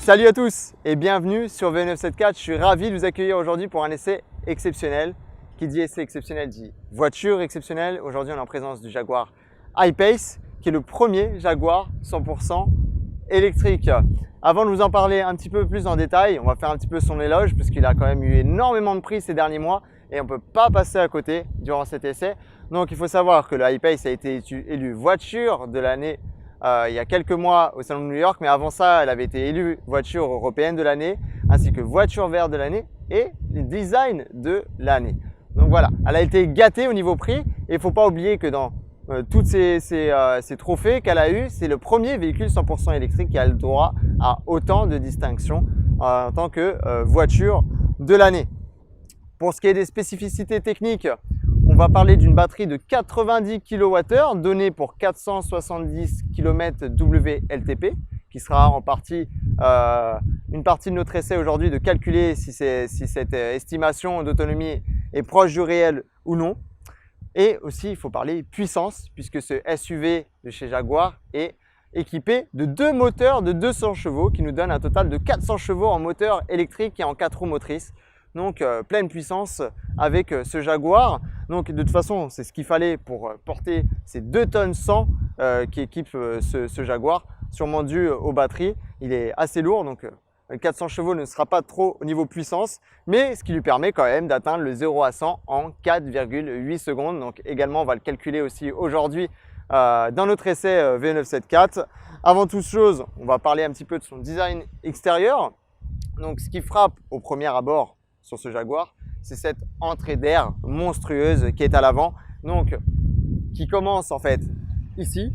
Salut à tous et bienvenue sur V974. Je suis ravi de vous accueillir aujourd'hui pour un essai exceptionnel. Qui dit essai exceptionnel dit voiture exceptionnelle. Aujourd'hui, on est en présence du Jaguar I-Pace, qui est le premier Jaguar 100% électrique. Avant de vous en parler un petit peu plus en détail, on va faire un petit peu son éloge parce qu'il a quand même eu énormément de prix ces derniers mois et on ne peut pas passer à côté durant cet essai. Donc, il faut savoir que le I-Pace a été élu voiture de l'année il y a quelques mois au Salon de New York, mais avant ça, elle avait été élue voiture européenne de l'année, ainsi que voiture verte de l'année et design de l'année. Donc voilà, elle a été gâtée au niveau prix et il ne faut pas oublier que dans tous ces trophées qu'elle a eu, c'est le premier véhicule 100% électrique qui a le droit à autant de distinctions en tant que voiture de l'année. Pour ce qui est des spécificités techniques, on va parler d'une batterie de 90 kWh donnée pour 470 km WLTP, qui sera en partie une partie de notre essai aujourd'hui de calculer si cette estimation d'autonomie est proche du réel ou non. Et aussi, il faut parler puissance, puisque ce SUV de chez Jaguar est équipé de deux moteurs de 200 chevaux qui nous donnent un total de 400 chevaux en moteur électrique et en 4 roues motrices. Donc pleine puissance avec ce Jaguar. Donc de toute façon, c'est ce qu'il fallait pour porter ces 2 tonnes 100 qui équipent ce Jaguar, sûrement dû aux batteries. Il est assez lourd, donc 400 chevaux ne sera pas trop au niveau puissance, mais ce qui lui permet quand même d'atteindre le 0 à 100 en 4,8 secondes. Donc également, on va le calculer aussi aujourd'hui dans notre essai V974. Avant toute chose, on va parler un petit peu de son design extérieur. Donc ce qui frappe au premier abord sur ce Jaguar, c'est cette entrée d'air monstrueuse qui est à l'avant, donc qui commence en fait ici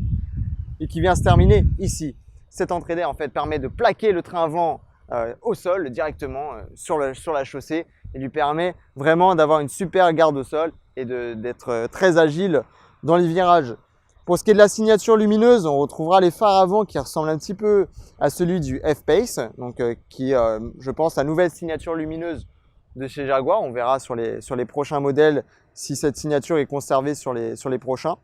et qui vient se terminer ici. Cette entrée d'air en fait permet de plaquer le train avant au sol directement sur la chaussée et lui permet vraiment d'avoir une super garde au sol et d'être très agile dans les virages. Pour ce qui est de la signature lumineuse, on retrouvera les phares avant qui ressemblent un petit peu à celui du F-Pace, donc qui je pense, la nouvelle signature lumineuse de chez Jaguar. On verra sur les prochains modèles si cette signature est conservée sur les prochains.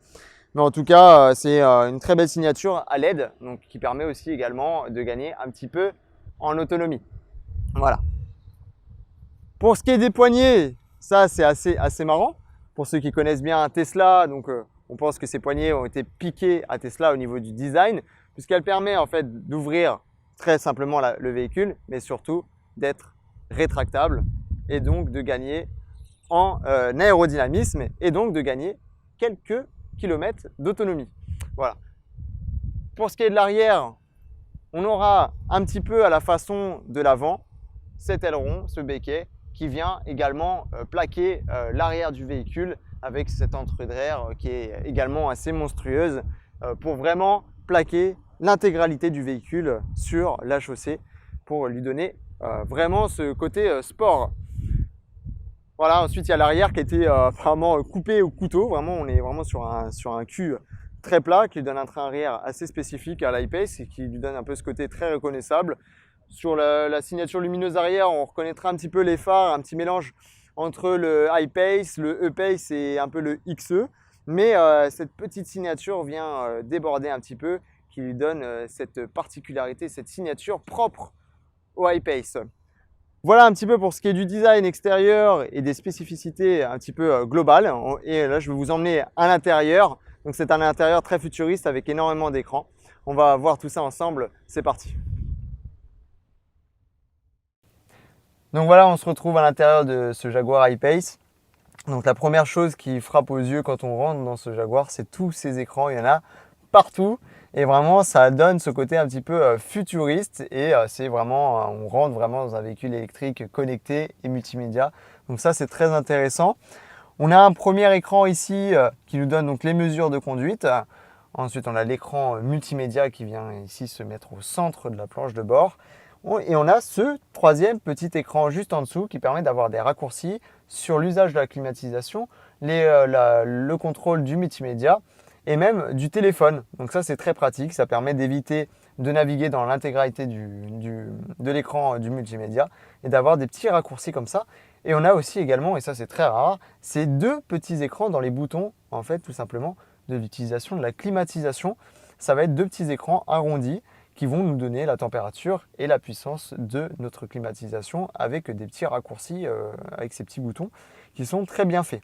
Mais en tout cas, c'est une très belle signature à LED, donc qui permet aussi également de gagner un petit peu en autonomie. Voilà. Pour ce qui est des poignées, ça c'est assez marrant. Pour ceux qui connaissent bien Tesla, donc on pense que ces poignées ont été piquées à Tesla au niveau du design, puisqu'elle permet en fait d'ouvrir très simplement le véhicule, mais surtout d'être rétractable et donc de gagner en aérodynamisme et donc de gagner quelques kilomètres d'autonomie. Voilà. Pour ce qui est de l'arrière, on aura un petit peu à la façon de l'avant cet aileron, ce béquet qui vient également plaquer l'arrière du véhicule avec cette entrée d'air qui est également assez monstrueuse pour vraiment plaquer l'intégralité du véhicule sur la chaussée pour lui donner vraiment ce côté sport. Voilà, ensuite il y a l'arrière qui a été vraiment coupé au couteau. Vraiment, on est vraiment sur un cul très plat qui lui donne un train arrière assez spécifique à l'I-Pace et qui lui donne un peu ce côté très reconnaissable. Sur la signature lumineuse arrière, on reconnaîtra un petit peu les phares, un petit mélange entre le I-Pace, le E-Pace et un peu le XE. Mais cette petite signature vient déborder un petit peu, qui lui donne cette particularité, cette signature propre au I-Pace. Voilà un petit peu pour ce qui est du design extérieur et des spécificités un petit peu globales. Et là, je vais vous emmener à l'intérieur. Donc, c'est un intérieur très futuriste avec énormément d'écrans. On va voir tout ça ensemble. C'est parti. Donc voilà, on se retrouve à l'intérieur de ce Jaguar I-Pace. Donc la première chose qui frappe aux yeux quand on rentre dans ce Jaguar, c'est tous ces écrans. Il y en a partout. Et vraiment, ça donne ce côté un petit peu futuriste et c'est vraiment, on rentre vraiment dans un véhicule électrique connecté et multimédia. Donc ça, c'est très intéressant. On a un premier écran ici qui nous donne donc les mesures de conduite. Ensuite, on a l'écran multimédia qui vient ici se mettre au centre de la planche de bord. Et on a ce troisième petit écran juste en dessous qui permet d'avoir des raccourcis sur l'usage de la climatisation, le contrôle du multimédia et même du téléphone. Donc ça, c'est très pratique. Ça permet d'éviter de naviguer dans l'intégralité de l'écran du multimédia et d'avoir des petits raccourcis comme ça. Et on a aussi également, et ça c'est très rare, ces deux petits écrans dans les boutons, en fait, tout simplement, de l'utilisation de la climatisation. Ça va être deux petits écrans arrondis qui vont nous donner la température et la puissance de notre climatisation avec des petits raccourcis, avec ces petits boutons qui sont très bien faits.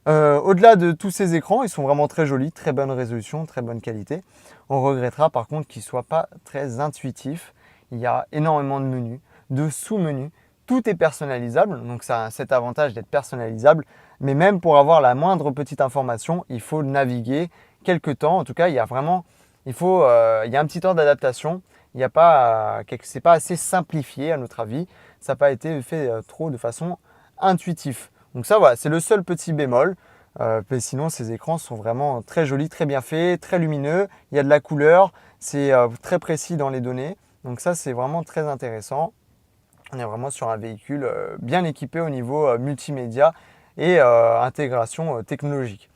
Au-delà de tous ces écrans, ils sont vraiment très jolis, très bonne résolution, très bonne qualité. On regrettera par contre qu'ils ne soient pas très intuitifs. Il y a énormément de menus, de sous-menus. Tout est personnalisable, donc ça a cet avantage d'être personnalisable. Mais même pour avoir la moindre petite information, il faut naviguer quelques temps. En tout cas, il y a vraiment, il y a un petit temps d'adaptation. C'est pas assez simplifié à notre avis. Ça n'a pas été fait trop de façon intuitive. Donc ça, voilà, c'est le seul petit bémol. Mais sinon, ces écrans sont vraiment très jolis, très bien faits, très lumineux. Il y a de la couleur, c'est très précis dans les données. Donc ça, c'est vraiment très intéressant. On est vraiment sur un véhicule bien équipé au niveau multimédia et intégration technologique.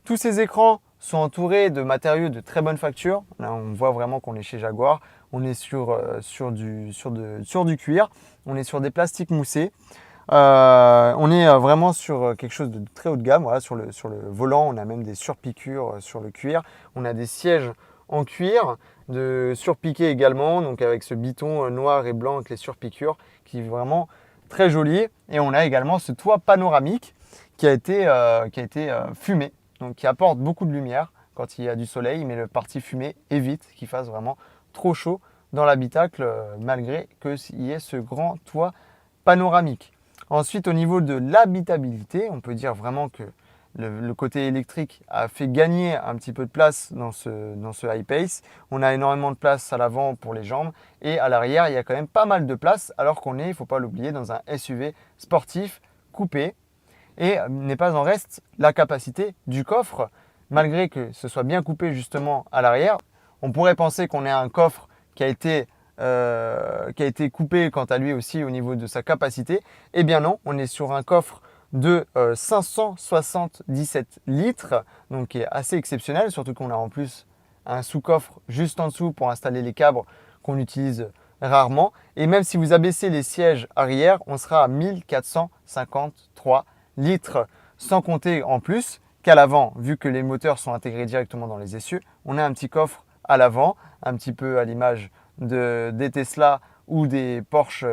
Tous ces écrans sont entourés de matériaux de très bonne facture. Là, on voit vraiment qu'on est chez Jaguar. On est sur du cuir. On est sur des plastiques moussés. On est vraiment sur quelque chose de très haut de gamme. Voilà, sur le volant, on a même des surpiqûres sur le cuir. On a des sièges en cuir, de surpiqués également, donc avec ce biton noir et blanc avec les surpiqûres qui est vraiment très joli. Et on a également ce toit panoramique qui a été fumé, donc qui apporte beaucoup de lumière quand il y a du soleil, mais le parti fumé évite qu'il fasse vraiment trop chaud dans l'habitacle malgré qu'il y ait ce grand toit panoramique. Ensuite, au niveau de l'habitabilité, on peut dire vraiment que le côté électrique a fait gagner un petit peu de place dans ce I-Pace. On a énormément de place à l'avant pour les jambes et à l'arrière, il y a quand même pas mal de place alors qu'on est, il ne faut pas l'oublier, dans un SUV sportif coupé. Et n'est pas en reste la capacité du coffre, malgré que ce soit bien coupé justement à l'arrière. On pourrait penser qu'on ait un coffre qui a été coupé quant à lui aussi au niveau de sa capacité. Eh bien non, on est sur un coffre de 577 litres, donc qui est assez exceptionnel, surtout qu'on a en plus un sous-coffre juste en dessous pour installer les câbles qu'on utilise rarement. Et même si vous abaissez les sièges arrière, on sera à 1453 litres, sans compter en plus qu'à l'avant, vu que les moteurs sont intégrés directement dans les essieux, on a un petit coffre à l'avant, un petit peu à l'image des Tesla ou des Porsche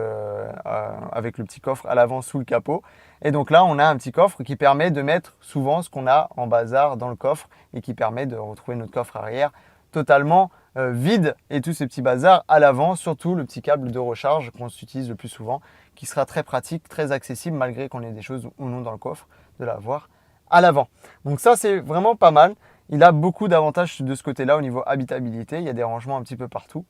avec le petit coffre à l'avant sous le capot. Et donc là, on a un petit coffre qui permet de mettre souvent ce qu'on a en bazar dans le coffre et qui permet de retrouver notre coffre arrière totalement vide et tous ces petits bazars à l'avant, surtout le petit câble de recharge qu'on utilise le plus souvent, qui sera très pratique, très accessible malgré qu'on ait des choses ou non dans le coffre, de l'avoir à l'avant. Donc ça, c'est vraiment pas mal. Il a beaucoup d'avantages de ce côté-là au niveau habitabilité. Il y a des rangements un petit peu partout.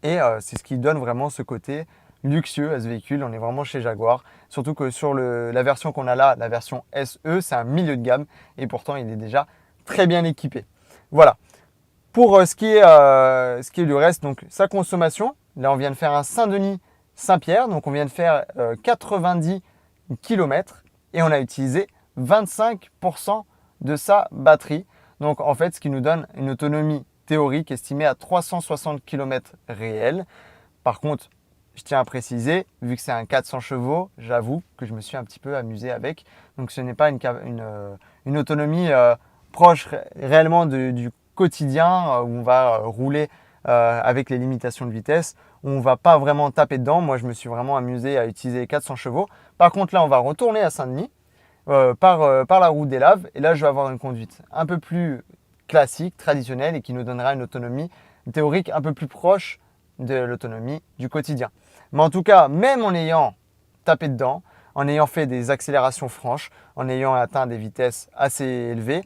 Et c'est ce qui donne vraiment ce côté luxueux à ce véhicule. On est vraiment chez Jaguar. Surtout que sur la version qu'on a là, la version SE, c'est un milieu de gamme. Et pourtant, il est déjà très bien équipé. Voilà. Pour ce qui est du reste, donc sa consommation. Là, on vient de faire un Saint-Denis-Saint-Pierre. Donc, on vient de faire 90 km. Et on a utilisé 25% de sa batterie. Donc, en fait, ce qui nous donne une autonomie théorique estimée à 360 km réels. Par contre, je tiens à préciser, vu que c'est un 400 chevaux, j'avoue que je me suis un petit peu amusé avec. Donc ce n'est pas une autonomie proche réellement du quotidien où on va rouler avec les limitations de vitesse. On ne va pas vraiment taper dedans. Moi, je me suis vraiment amusé à utiliser 400 chevaux. Par contre, là, on va retourner à Saint-Denis par la route des Laves. Et là, je vais avoir une conduite un peu plus classique, traditionnelle et qui nous donnera une autonomie théorique un peu plus proche de l'autonomie du quotidien. Mais en tout cas, même en ayant tapé dedans, en ayant fait des accélérations franches, en ayant atteint des vitesses assez élevées,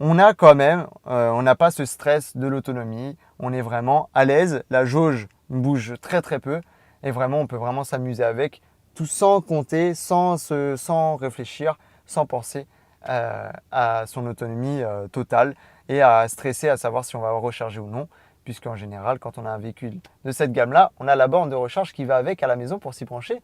on a quand même, on n'a pas ce stress de l'autonomie, on est vraiment à l'aise, la jauge bouge très très peu et vraiment on peut vraiment s'amuser avec, tout sans compter, sans réfléchir, sans penser à son autonomie totale et à stresser à savoir si on va recharger ou non, puisqu'en général, quand on a un véhicule de cette gamme-là, on a la borne de recharge qui va avec à la maison pour s'y brancher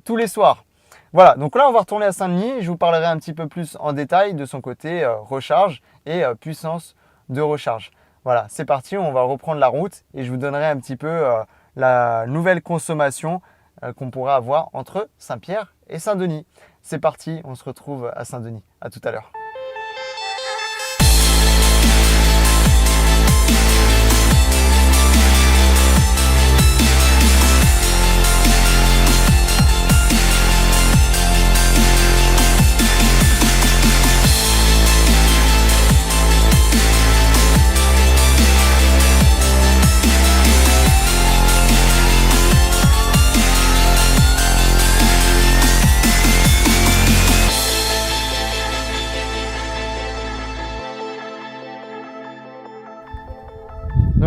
tous les soirs. Voilà, donc là, on va retourner à Saint-Denis. Je vous parlerai un petit peu plus en détail de son côté recharge et puissance de recharge. Voilà, c'est parti, on va reprendre la route et je vous donnerai un petit peu la nouvelle consommation qu'on pourra avoir entre Saint-Pierre et Saint-Denis. C'est parti, on se retrouve à Saint-Denis. À tout à l'heure.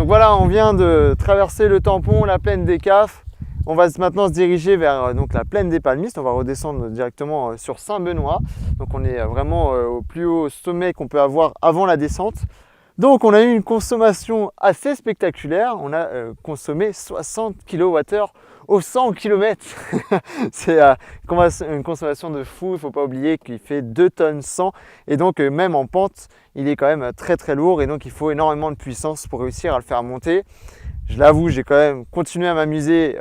Donc voilà, on vient de traverser le tampon, la plaine des Cafres. On va maintenant se diriger vers donc, la plaine des Palmistes. On va redescendre directement sur Saint-Benoît. Donc on est vraiment au plus haut sommet qu'on peut avoir avant la descente. Donc on a eu une consommation assez spectaculaire. On a consommé 60 kWh au 100 km. C'est une consommation de fou. Il ne faut pas oublier qu'il fait 2 tonnes 100. Et donc même en pente, il est quand même très très lourd. Et donc il faut énormément de puissance pour réussir à le faire monter. Je l'avoue, j'ai quand même continué à m'amuser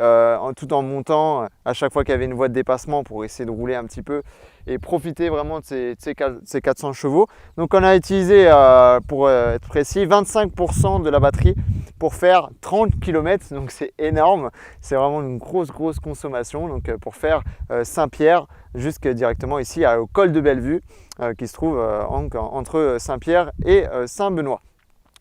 tout en montant à chaque fois qu'il y avait une voie de dépassement pour essayer de rouler un petit peu et profiter vraiment de ces 400 chevaux. Donc on a utilisé, pour être précis, 25% de la batterie pour faire 30 km. Donc c'est énorme, c'est vraiment une grosse consommation. Donc pour faire Saint-Pierre jusqu'à directement ici au col de Bellevue qui se trouve entre Saint-Pierre et Saint-Benoît.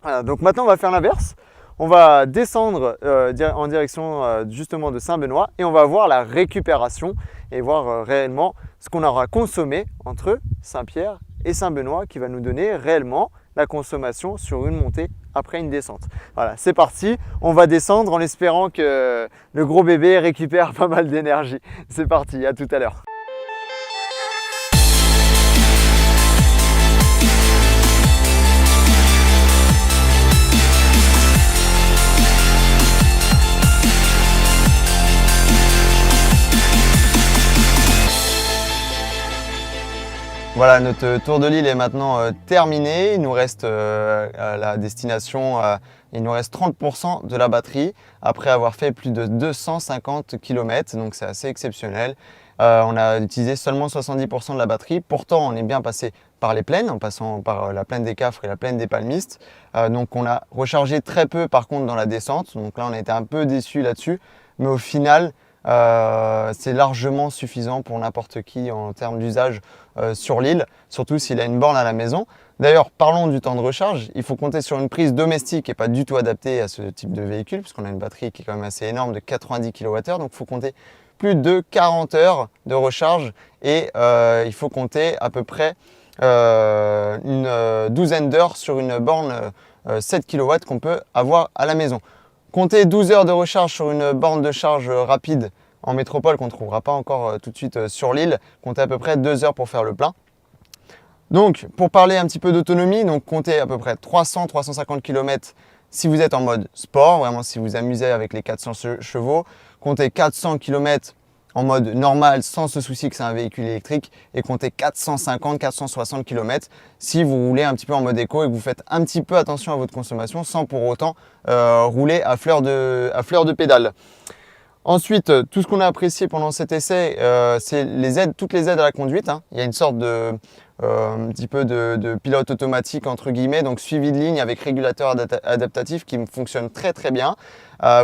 Voilà, donc maintenant on va faire l'inverse. On va descendre en direction justement de Saint-Benoît et on va voir la récupération et voir réellement ce qu'on aura consommé entre Saint-Pierre et Saint-Benoît qui va nous donner réellement la consommation sur une montée après une descente. Voilà, c'est parti. On va descendre en espérant que le gros bébé récupère pas mal d'énergie. C'est parti, à tout à l'heure. Voilà, notre tour de l'île est maintenant terminé. Il nous reste à la destination, il nous reste 30% de la batterie après avoir fait plus de 250 km, donc c'est assez exceptionnel. On a utilisé seulement 70% de la batterie. Pourtant, on est bien passé par les plaines, en passant par la plaine des Cafres et la plaine des Palmistes. Donc on a rechargé très peu par contre dans la descente. Donc là, on a été un peu déçus là-dessus. Mais au final, c'est largement suffisant pour n'importe qui en termes d'usage sur l'île, surtout s'il a une borne à la maison. D'ailleurs, parlons du temps de recharge. Il faut compter sur une prise domestique et pas du tout adaptée à ce type de véhicule, puisqu'on a une batterie qui est quand même assez énorme de 90 kWh. Donc il faut compter plus de 40 heures de recharge et il faut compter à peu près une douzaine d'heures sur une borne 7 kW qu'on peut avoir à la maison. Comptez 12 heures de recharge sur une borne de charge rapide en métropole qu'on ne trouvera pas encore tout de suite sur l'île. Comptez à peu près 2 heures pour faire le plein. Donc pour parler un petit peu d'autonomie, donc comptez à peu près 300-350 km si vous êtes en mode sport, vraiment si vous amusez avec les 400 chevaux. Comptez 400 km en mode normal sans se soucier que c'est un véhicule électrique et comptez 450-460 km si vous roulez un petit peu en mode éco et que vous faites un petit peu attention à votre consommation sans pour autant rouler à fleur de pédale. Ensuite, tout ce qu'on a apprécié pendant cet essai, c'est toutes les aides à la conduite. Il y a une sorte de un petit peu de pilote automatique entre guillemets, donc suivi de ligne avec régulateur adaptatif qui fonctionne très très bien.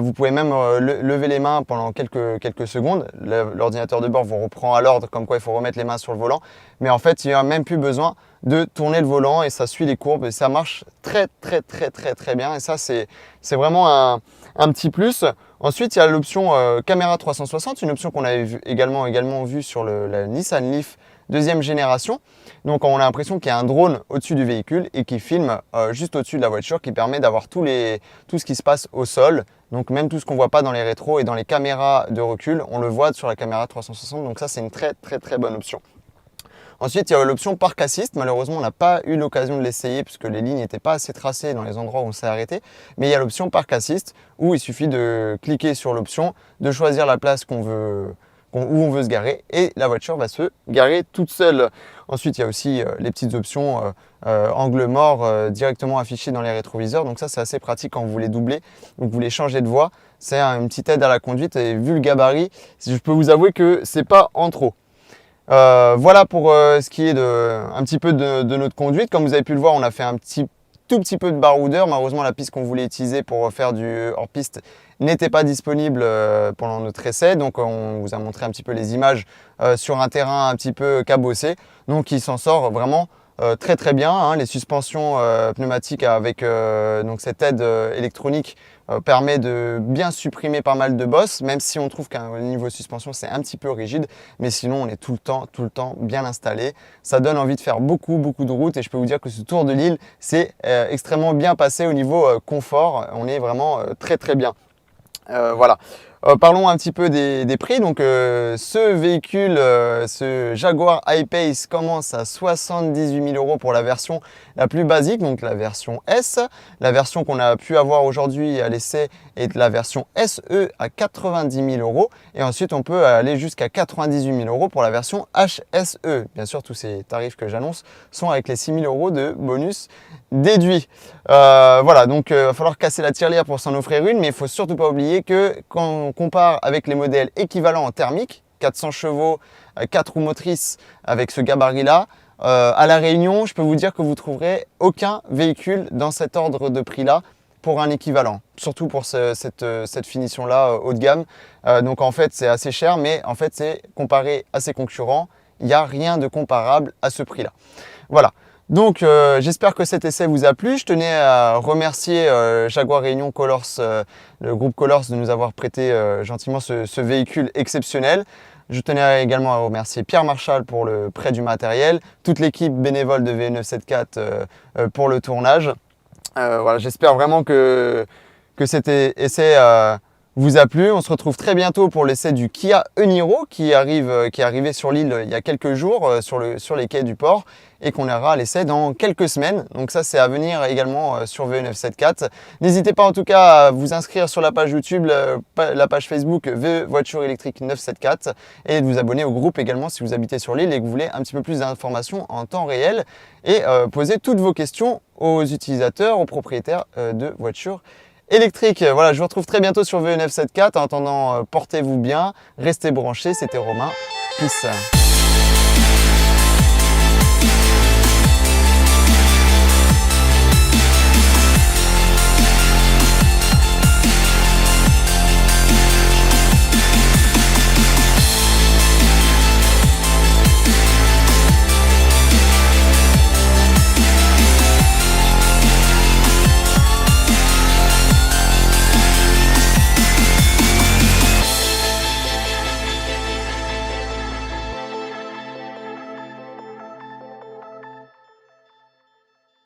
Vous pouvez même lever les mains pendant quelques secondes. L'ordinateur de bord vous reprend à l'ordre comme quoi il faut remettre les mains sur le volant. Mais en fait, il n'y a même plus besoin de tourner le volant et ça suit les courbes et ça marche très bien. Et ça, c'est vraiment un petit plus. Ensuite, il y a l'option caméra 360, une option qu'on avait également vue sur la Nissan Leaf deuxième génération. Donc on a l'impression qu'il y a un drone au-dessus du véhicule et qui filme juste au-dessus de la voiture, qui permet d'avoir tout ce qui se passe au sol. Donc même tout ce qu'on ne voit pas dans les rétros et dans les caméras de recul, on le voit sur la caméra 360. Donc ça, c'est une très bonne option. Ensuite, il y a l'option Park Assist. Malheureusement, on n'a pas eu l'occasion de l'essayer puisque les lignes n'étaient pas assez tracées dans les endroits où on s'est arrêté. Mais il y a l'option Park Assist où il suffit de cliquer sur l'option, de choisir la place où on veut se garer et la voiture va se garer toute seule. Ensuite, il y a aussi les petites options angle mort directement affichées dans les rétroviseurs. Donc ça, c'est assez pratique quand vous voulez doubler ou que vous voulez changer de voie. C'est une petite aide à la conduite et vu le gabarit, je peux vous avouer que c'est pas en trop. Voilà pour ce qui est un petit peu de notre conduite. Comme vous avez pu le voir, on a fait un tout petit peu de baroudeur. Malheureusement, la piste qu'on voulait utiliser pour faire du hors-piste n'était pas disponible pendant notre essai. Donc, on vous a montré un petit peu les images sur un terrain un petit peu cabossé. Donc, il s'en sort vraiment très très bien, hein. Les suspensions pneumatiques avec donc cette aide électronique permet de bien supprimer pas mal de bosses, même si on trouve qu'au niveau suspension c'est un petit peu rigide, mais sinon on est tout le temps bien installé. Ça donne envie de faire beaucoup de routes et je peux vous dire que ce Tour de l'Île c'est extrêmement bien passé au niveau confort. On est vraiment très bien. Voilà. Parlons un petit peu des prix. Donc, ce véhicule, ce Jaguar I-Pace commence à 78 000 € pour la version la plus basique, donc la version S. La version qu'on a pu avoir aujourd'hui à l'essai est la version SE à 90 000 €. Et ensuite, on peut aller jusqu'à 98 000 € pour la version HSE. Bien sûr, tous ces tarifs que j'annonce sont avec les 6 000 € de bonus déduits. Voilà, donc il va falloir casser la tirelire pour s'en offrir une, mais il ne faut surtout pas oublier que quand on compare avec les modèles équivalents en thermique, 400 chevaux, 4 roues motrices avec ce gabarit-là, à La Réunion, je peux vous dire que vous ne trouverez aucun véhicule dans cet ordre de prix-là pour un équivalent, surtout pour cette finition-là haut de gamme. Donc en fait, c'est assez cher, mais en fait, c'est comparé à ses concurrents, il n'y a rien de comparable à ce prix-là. Voilà. Donc j'espère que cet essai vous a plu. Je tenais à remercier Jaguar Réunion Colors, le groupe Colors, de nous avoir prêté gentiment ce véhicule exceptionnel. Je tenais également à remercier Pierre Marchal pour le prêt du matériel, toute l'équipe bénévole de V974 pour le tournage. Voilà, j'espère vraiment que cet essai vous a plu. On se retrouve très bientôt pour l'essai du Kia e-Niro qui est arrivé sur l'île il y a quelques jours sur les quais du port et qu'on aura à l'essai dans quelques semaines. Donc ça, c'est à venir également sur V974. N'hésitez pas en tout cas à vous inscrire sur la page YouTube, la page Facebook Voiture électrique 974 et de vous abonner au groupe également si vous habitez sur l'île et que vous voulez un petit peu plus d'informations en temps réel et poser toutes vos questions aux utilisateurs, aux propriétaires de voitures électriques. Voilà, je vous retrouve très bientôt sur V974. En attendant, portez-vous bien, restez branchés. C'était Romain. Peace.